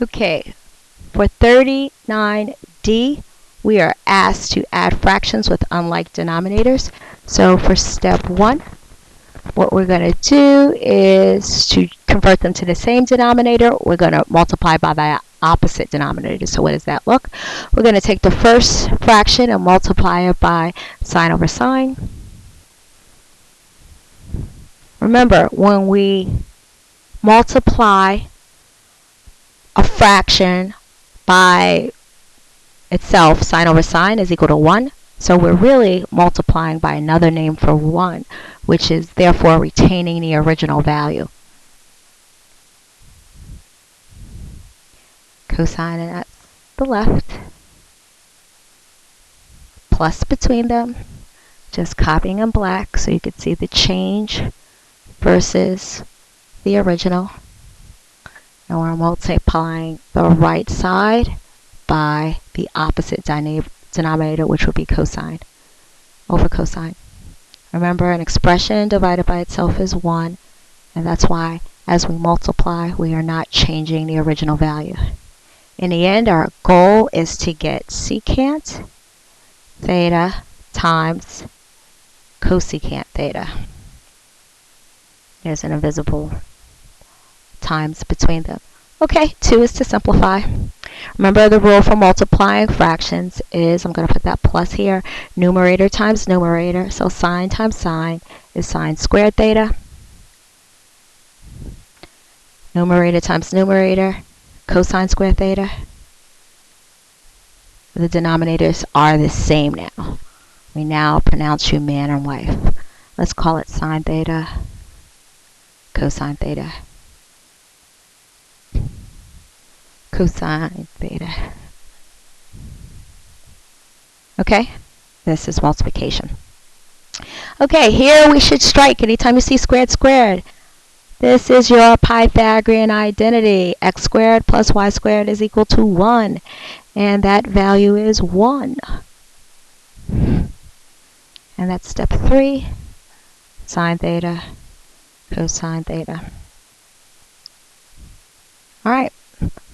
Okay, for 39D, we are asked to add fractions with unlike denominators. So for step 1, what we're going to do is to convert them to the same denominator. We're going to multiply by the opposite denominator. So what does that look? We're going to take the first fraction and multiply it by sine over sine. Remember, when we multiply a fraction by itself, sine over sine is equal to 1. So we're really multiplying by another name for 1, which is therefore retaining the original value. Cosine, and that's the left. Plus between them, just copying in black so you could see the change versus the original. And we're multiplying the right side by the opposite denominator, which would be cosine over cosine. Remember, an expression divided by itself is 1, and that's why as we multiply, we are not changing the original value. In the end, our goal is to get secant theta times cosecant theta. There's an invisible times between them. Okay, 2 is to simplify. Remember, the rule for multiplying fractions is, I'm going to put that plus here, numerator times numerator. So sine times sine is sine squared theta. Numerator times numerator, cosine squared theta. The denominators are the same now. We now pronounce you man and wife. Let's call it sine theta, cosine theta. Cosine theta. Okay, this is multiplication. Okay, here we should strike anytime you see squared squared. This is your Pythagorean identity. X squared plus y squared is equal to 1. And that value is 1. And that's step 3. Sine theta, cosine theta. All right.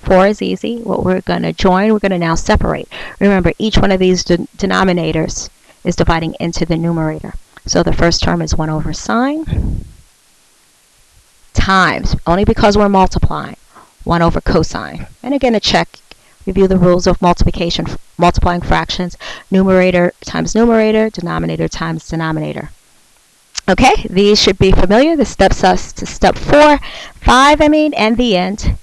4 is easy. What we're going to join, we're going to now separate. Remember, each one of these denominators is dividing into the numerator. So the first term is 1 over sine times, only because we're multiplying, 1 over cosine. And again, to check, review the rules of multiplication, multiplying fractions, numerator times numerator, denominator times denominator. Okay, these should be familiar. This steps us to step 5, and the end.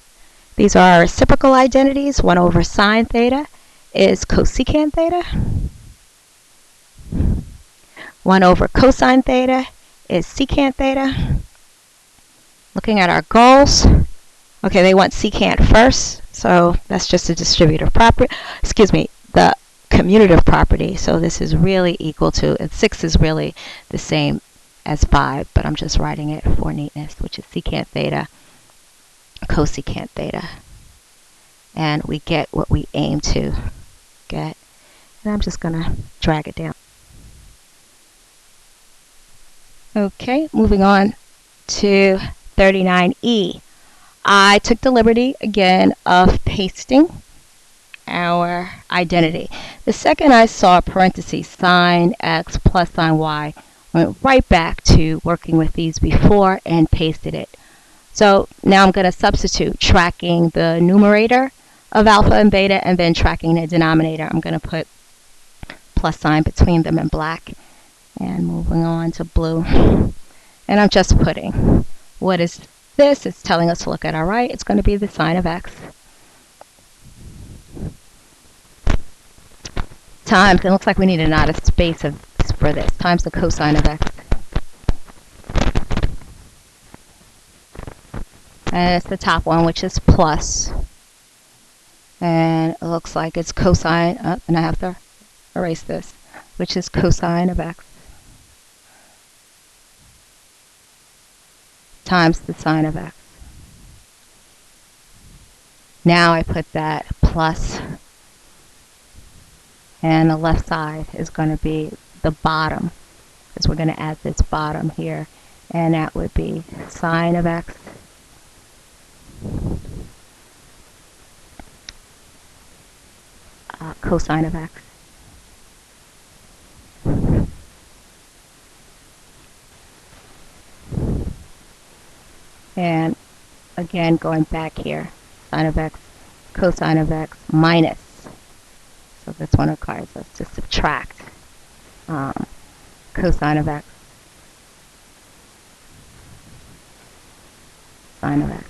These are our reciprocal identities. 1 over sine theta is cosecant theta. 1 over cosine theta is secant theta. Looking at our goals. Okay, they want secant first, so that's just a distributive property. The commutative property. So this is really equal to, and 6 is really the same as 5, but I'm just writing it for neatness, which is secant theta, cosecant theta, and we get what we aim to get. And I'm just going to drag it down. Okay, moving on to 39E. I took the liberty again of pasting our identity. The second I saw parentheses sine x plus sine y, went right back to working with these before and pasted it. So now I'm going to substitute tracking the numerator of alpha and beta and then tracking the denominator. I'm going to put plus sign between them in black and moving on to blue. And I'm just putting, what is this? It's telling us to look at our right. It's going to be the sine of x times, it looks like we need an odd space for this, times the cosine of x. And it's the top one, which is plus. And it looks like it's cosine, and I have to erase this, which is cosine of x times the sine of x. Now I put that plus, and the left side is going to be the bottom, because we're going to add this bottom here, and that would be sine of x cosine of x. And again, going back here, sine of x, cosine of x minus. So this one requires us to subtract cosine of x, sine of x.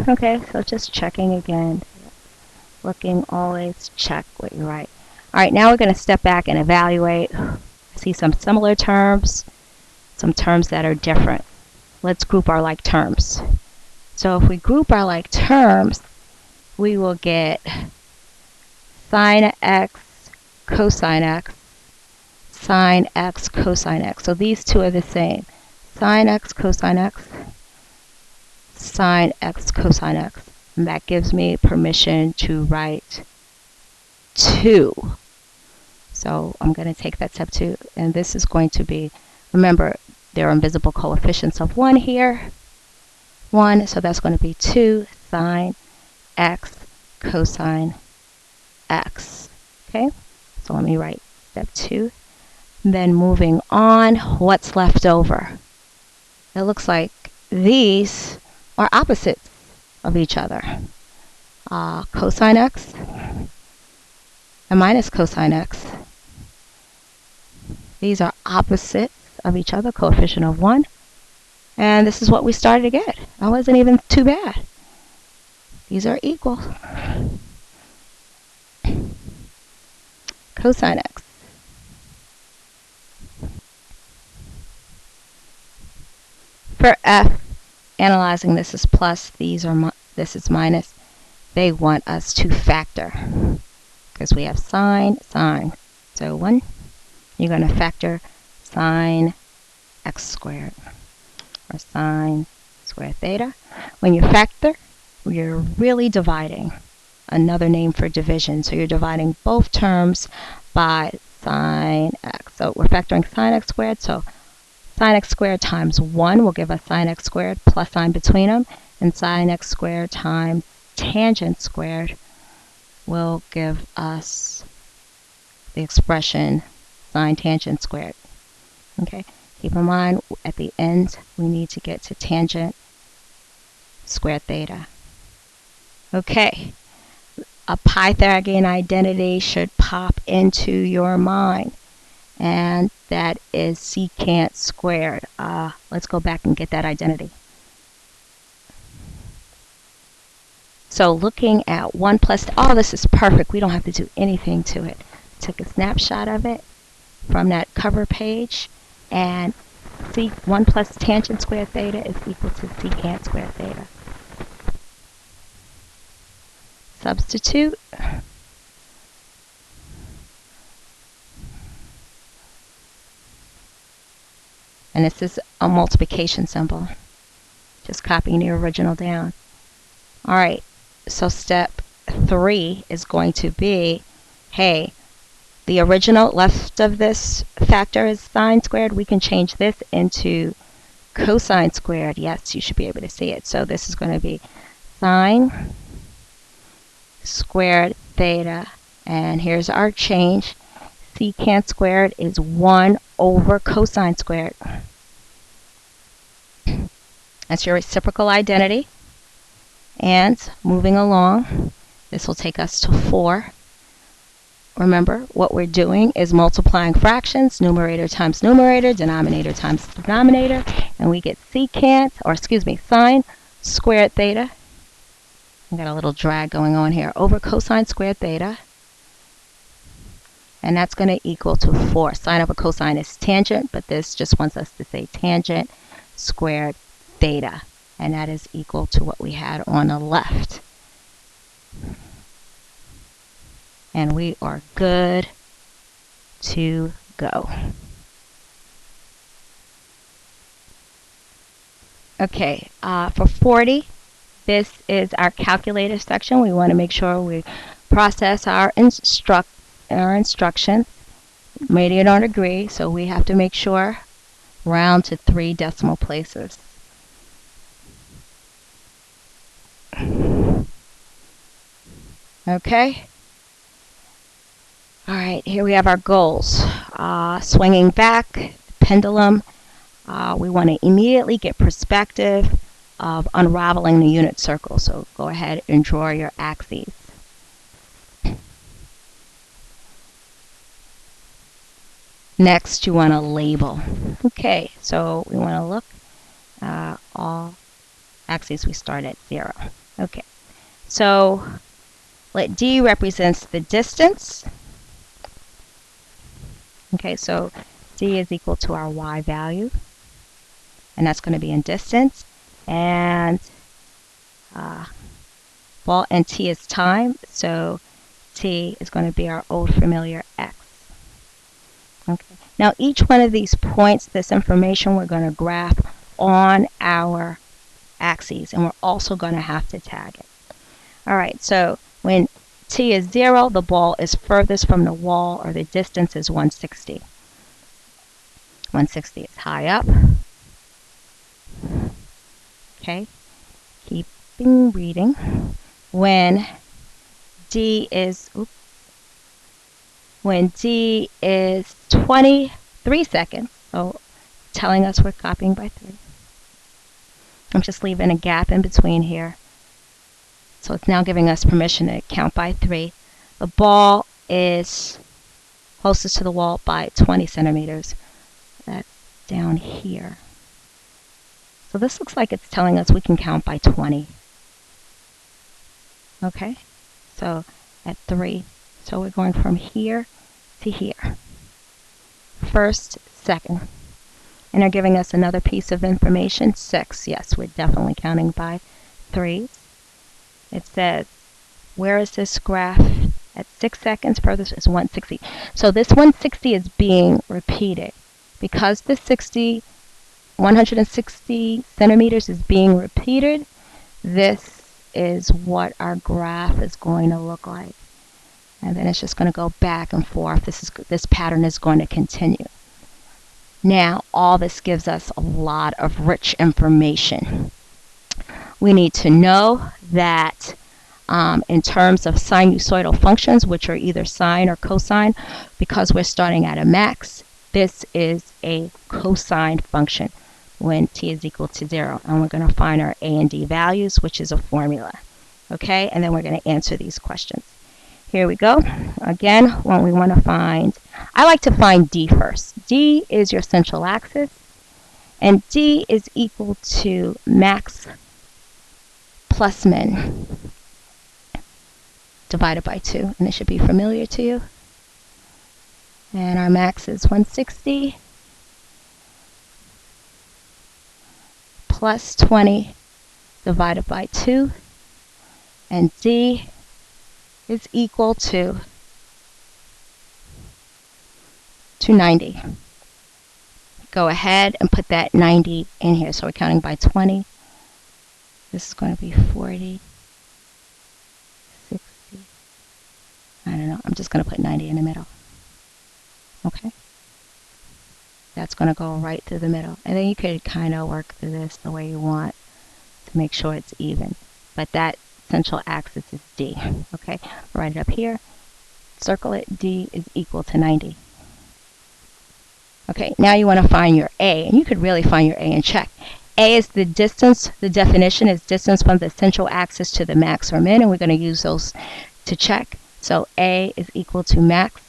Okay, so just checking again. Looking, always check what you write. All right, now we're going to step back and evaluate. See some similar terms, some terms that are different. Let's group our like terms. So if we group our like terms, we will get sine x, cosine x, sine x, cosine x. So these two are the same. Sine x, cosine x, sine x, cosine x. And that gives me permission to write 2. So I'm going to take that step 2, and this is going to be, remember, there are invisible coefficients of 1 here. 1, so that's going to be 2 sine x cosine x. Okay, so let me write step 2. Then moving on, what's left over? It looks like these are opposites of each other. Cosine x and minus cosine x. These are opposites of each other, coefficient of 1. And this is what we started to get. That wasn't even too bad. These are equal. Cosine x. For f, analyzing this is plus, this is minus. They want us to factor because we have sine. So 1, you're going to factor sine x squared or sine squared theta. When you factor, you're really dividing. Another name for division. So you're dividing both terms by sine x. So we're factoring sine x squared. So sine x squared times 1 will give us sine x squared plus sine between them. And sine x squared times tangent squared will give us the expression sine tangent squared. Okay, keep in mind at the end we need to get to tangent squared theta. Okay, a Pythagorean identity should pop into your mind, and that is secant squared. Let's go back and get that identity. So looking at 1 plus, oh, this is perfect. We don't have to do anything to it. Took a snapshot of it from that cover page, and 1 plus tangent squared theta is equal to secant squared theta. Substitute. And this is a multiplication symbol. Just copying the original down. All right, so step 3 is going to be, hey, the original left of this factor is sine squared. We can change this into cosine squared. Yes, you should be able to see it. So this is going to be sine squared theta. And here's our change. Secant squared is 1 over cosine squared. That's your reciprocal identity. And moving along, this will take us to 4. Remember, what we're doing is multiplying fractions, numerator times numerator, denominator times denominator, and we get sine squared theta. We got a little drag going on here over cosine squared theta. And that's going to equal to 4. Sine over cosine is tangent, but this just wants us to say tangent squared theta. And that is equal to what we had on the left. And we are good to go. Okay, for 40, this is our calculator section. We want to make sure we process our instructions, meridian or degree, so we have to make sure round to 3 decimal places. Okay? All right, here we have our goals. Swinging back, pendulum. We want to immediately get perspective of unraveling the unit circle. So go ahead and draw your axes. Next, you want to label. Okay, so we want to look all axes. We start at 0. Okay, so let D represents the distance. Okay, so D is equal to our Y value, and that's going to be in distance. And well, and T is time, so T is going to be our old familiar X. Okay. Now, each one of these points, this information, we're going to graph on our axes, and we're also going to have to tag it. All right, so when T is 0, the ball is furthest from the wall, or the distance is 160. 160 is high up. Okay, keeping reading. When D is 23 seconds, so telling us we're copying by 3. I'm just leaving a gap in between here. So it's now giving us permission to count by 3. The ball is closest to the wall by 20 centimeters. That's down here. So this looks like it's telling us we can count by 20. Okay, so at 3. So we're going from here to here. First, second. And they're giving us another piece of information, 6. Yes, we're definitely counting by 3s. It says, where is this graph? At 6 seconds, furthest is 160. So this 160 is being repeated. Because the 160 centimeters is being repeated, this is what our graph is going to look like. And then it's just going to go back and forth. This pattern is going to continue. Now, all this gives us a lot of rich information. We need to know that in terms of sinusoidal functions, which are either sine or cosine, because we're starting at a max, this is a cosine function when t is equal to 0. And we're going to find our a and d values, which is a formula. Okay, and then we're going to answer these questions. Here we go. Again, when we want to find, I like to find D first. D is your central axis, and D is equal to max plus min divided by 2, and it should be familiar to you. And our max is 160 plus 20 divided by 2, and D is equal to 90. Go ahead and put that 90 in here. So we're counting by 20. This is going to be 40, 60. I don't know. I'm just going to put 90 in the middle. Okay? That's going to go right through the middle. And then you could kind of work through this the way you want to make sure it's even. But that central axis is D. Okay? Write it up here. Circle it. D is equal to 90. Okay, now you want to find your A, and you could really find your A and check. A is the distance. The definition is distance from the central axis to the max or min, and we're going to use those to check. So A is equal to max.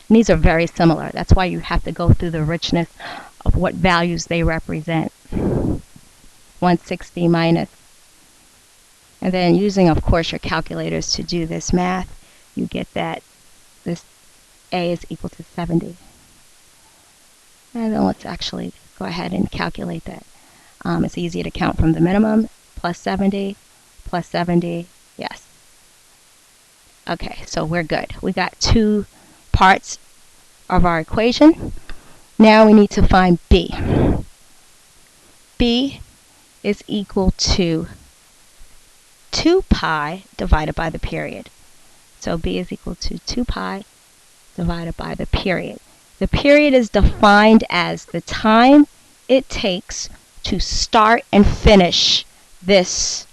And these are very similar. That's why you have to go through the richness of what values they represent. 160 minus. And then using, of course, your calculators to do this math, you get that this A is equal to 70. And then let's actually go ahead and calculate that. It's easier to count from the minimum. Plus 70, yes. Okay, so we're good. We got 2 parts of our equation. Now we need to find B. B is equal to 2 pi divided by the period. So B is equal to 2 pi divided by the period. The period is defined as the time it takes to start and finish this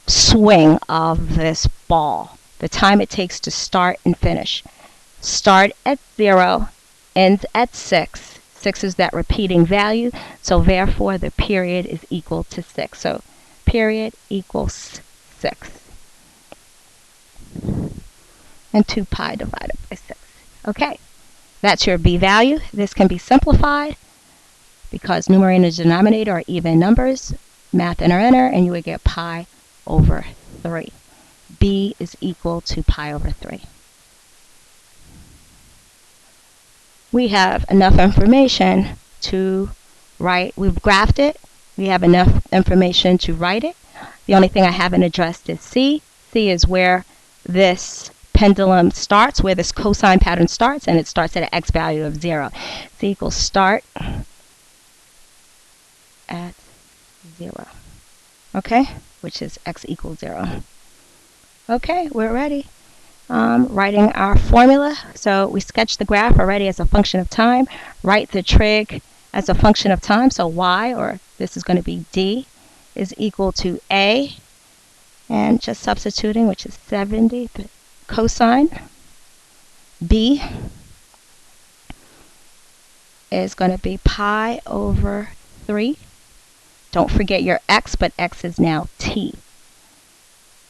swing of this ball. the time it takes to start and finish. Start at 0, ends at 6. 6 is that repeating value, so therefore the period is equal to 6. So period equals 6. And 2 pi divided by 6. Okay, that's your b value. This can be simplified because numerator and denominator are even numbers. Math inner, and you would get pi over 3. b is equal to pi over 3. We have enough information to write. We've graphed it. We have enough information to write it. The only thing I haven't addressed is c. c is where this pendulum starts, where this cosine pattern starts, and it starts at an x value of 0. c equals start at 0. Okay, which is x equals 0. Okay, we're ready. Writing our formula. So we sketched the graph already as a function of time. Write the trig as a function of time. So y, or this is going to be d, is equal to a, and just substituting, which is 70. The cosine b is going to be pi over 3. Don't forget your x, but x is now t,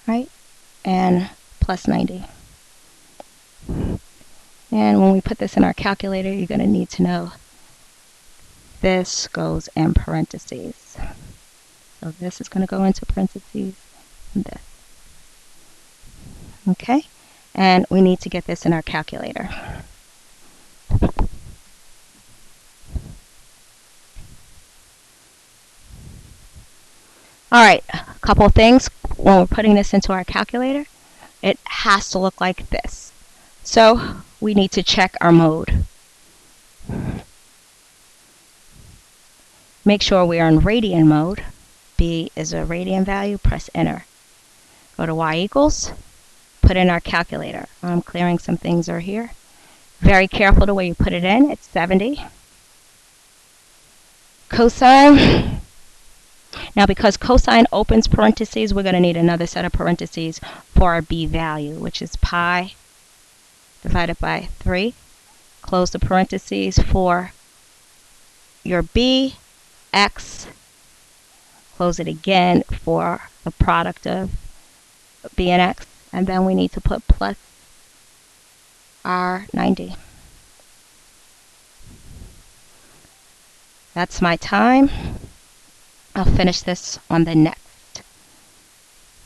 right? And plus 90. And when we put this in our calculator, you're going to need to know this goes in parentheses. So this is going to go into parentheses and this. Okay? And we need to get this in our calculator. All right, a couple of things. When we're putting this into our calculator, it has to look like this. So we need to check our mode. Make sure we are in radian mode. B is a radian value. Press enter. Go to y equals. Put in our calculator. I'm clearing some things over here. Very careful the way you put it in. It's 70. Cosine. Now because cosine opens parentheses, we're going to need another set of parentheses for our b value, which is pi divided by 3. Close the parentheses for your b, x. Close it again for the product of b and x. And then we need to put plus our 90. That's my time. I'll finish this on the next.